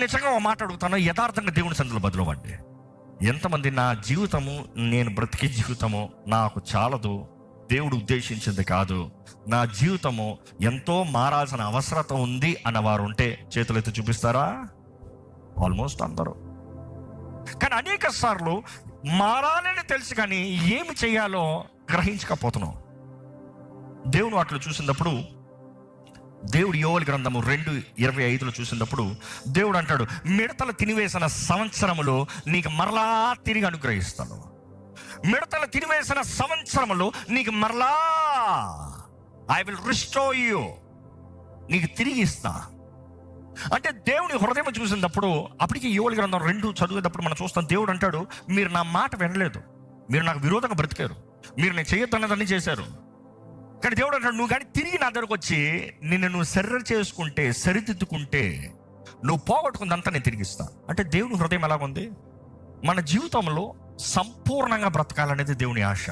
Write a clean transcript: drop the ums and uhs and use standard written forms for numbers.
నిజంగా ఒక మాట అడుగుతాను, యథార్థంగా దేవుని సన్నిధిలో బదులవ్వండి. ఎంతమంది నా జీవితము, నేను బ్రతికే జీవితము నాకు చాలదు, దేవుడు ఉద్దేశించింది కాదు, నా జీవితము ఎంతో మారాల్సిన అవసరత ఉంది అన్నవారు ఉంటే చేతులెత్తి చూపిస్తారా? ఆల్మోస్ట్ అందరూ. కానీ అనేక సార్లు మారాలని తెలుసు కానీ ఏమి చేయాలో గ్రహించకపోతున్నాం. దేవుడు అట్లా చూసినప్పుడు, దేవుడు యోవేలు గ్రంథము 2:25 చూసినప్పుడు దేవుడు అంటాడు, మిడతలు తినివేసిన సంవత్సరములో నీకు మరలా తిరిగి అనుగ్రహిస్తాను. మిడతలు తినివేసిన సంవత్సరములో నీకు మరలా ఐ విల్ రిస్టోర్ యూ, నీకు తిరిగి ఇస్తా. అంటే దేవుని హృదయం చూసినప్పుడు, అప్పటికి యోవేలు గ్రంథం 2 చదివేటప్పుడు మనం చూస్తాం, దేవుడు అంటాడు, మీరు నా మాట వినలేదు, మీరు నాకు విరోధంగా బ్రతికారు, మీరు నేను చేయొద్దన్నదాన్ని చేశారు. కానీ దేవుడు అంటాడు, నువ్వు కానీ తిరిగి నా దగ్గరకు వచ్చి నువ్వు సరిదిద్దుకుంటే నువ్వు పోగొట్టుకుందంతా నేను తిరిగిస్తా. అంటే దేవుని హృదయం ఎలాగుంది? మన జీవితంలో సంపూర్ణంగా బ్రతకాలనేది దేవుని ఆశ.